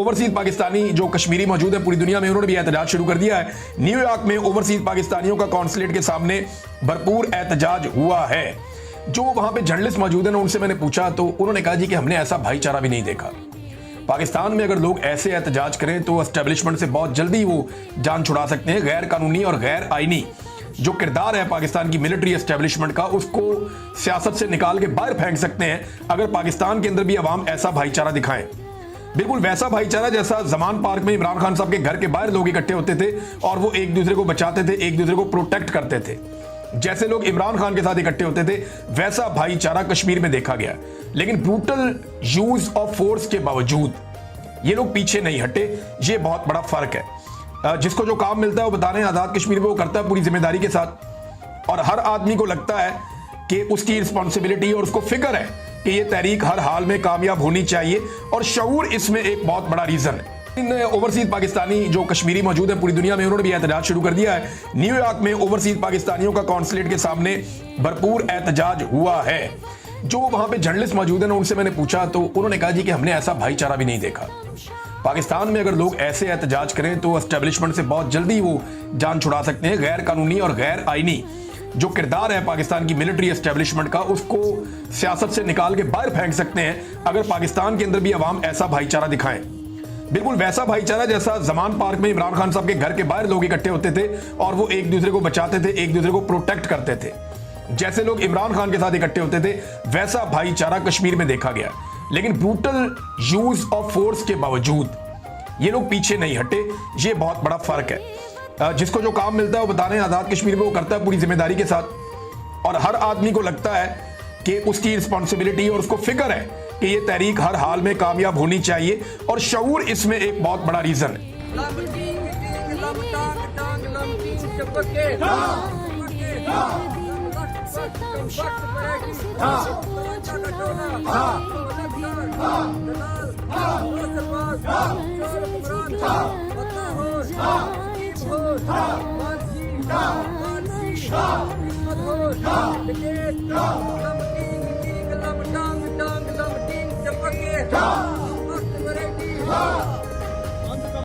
Overseas Pakistani जो कश्मीरी मौजूद है पूरी दुनिया में, उन्होंने भी एहतजाज शुरू कर दिया है। न्यूयॉर्क में ओवरसीज पाकिस्तानियों का कॉन्सुलेट के सामने भरपूर एहतजाज हुआ है। जो वहां पे जर्नलिस्ट मौजूद है ना, उनसे मैंने पूछा तो उन्होंने कहा जी कि हमने ऐसा भाईचारा भी नहीं देखा। पाकिस्तान में अगर लोग ऐसे एहतजाज करें तो एस्टेब्लिशमेंट से बहुत जल्दी वो जान छुड़ा सकते हैं। गैर कानूनी और गैर आईनी जो किरदार है पाकिस्तान की मिलिट्री एस्टेब्लिशमेंट का, उसको सियासत से निकाल के बाहर फेंक सकते हैं अगर पाकिस्तान के अंदर भी अवाम ऐसा भाईचारा दिखाएं। बिल्कुल वैसा भाईचारा जैसा जमान पार्क में इमरान खान साहब के घर के बाहर लोग इकट्ठे होते थे और वो एक दूसरे को बचाते थे, एक दूसरे को प्रोटेक्ट करते थे। जैसे लोग इमरान खान के साथ इकट्ठे होते थे वैसा भाईचारा कश्मीर में देखा गया। लेकिन ब्रूटल यूज ऑफ फोर्स के बावजूद ये लोग पीछे नहीं हटे। ये बहुत बड़ा फर्क है। जिसको जो काम मिलता है वो बता रहे हैं आजाद कश्मीर में वो करता है पूरी जिम्मेदारी के साथ, और हर आदमी को लगता है कि उसकी रिस्पॉन्सिबिलिटी और उसको फिक्र है कि ये तहरीक हर हाल में कामयाब होनी चाहिए, और शऊर इसमें एक बहुत बड़ा रीजन है। इन ओवरसीज पाकिस्तानी जो कश्मीरी मौजूद है पूरी दुनिया में, उन्होंने भी एहतजाज शुरू कर दिया है। न्यूयॉर्क में ओवरसीज पाकिस्तानियों का कॉन्सुलेट के सामने भरपूर एहतजाज हुआ है। जो वहां पे जर्नलिस्ट मौजूद है ना, उनसे मैंने पूछा तो उन्होंने कहा जी कि हमने ऐसा भाईचारा भी नहीं देखा। पाकिस्तान में अगर लोग ऐसे एहतजाज करें तो एस्टेब्लिशमेंट से बहुत जल्दी वो जान छुड़ा सकते हैं। गैर कानूनी और गैर आईनी जो किरदार है पाकिस्तान की मिलिट्री एस्टेब्लिशमेंट का, उसको सियासत से निकाल के बाहर फेंक सकते हैं अगर पाकिस्तान के अंदर भी अवाम ऐसा भाईचारा दिखाएं। बिल्कुल वैसा भाईचारा जैसा जमान पार्क में इमरान खान साहब के घर के बाहर लोग इकट्ठे होते थे और वो एक दूसरे को बचाते थे, एक दूसरे को प्रोटेक्ट करते थे। जैसे लोग इमरान खान के साथ इकट्ठे होते थे वैसा भाईचारा कश्मीर में देखा गया। लेकिन ब्रूटल यूज ऑफ फोर्स के बावजूद ये लोग पीछे नहीं हटे। ये बहुत बड़ा फर्क है। जिसको जो काम मिलता है वो बता रहे हैं आजाद कश्मीर में वो करता है पूरी जिम्मेदारी के साथ, और हर आदमी को लगता है कि उसकी रिस्पॉन्सिबिलिटी और उसको फिक्र है कि ये तहरीक हर हाल में कामयाब होनी चाहिए, और शऊर इसमें एक बहुत बड़ा रीजन है। हाँ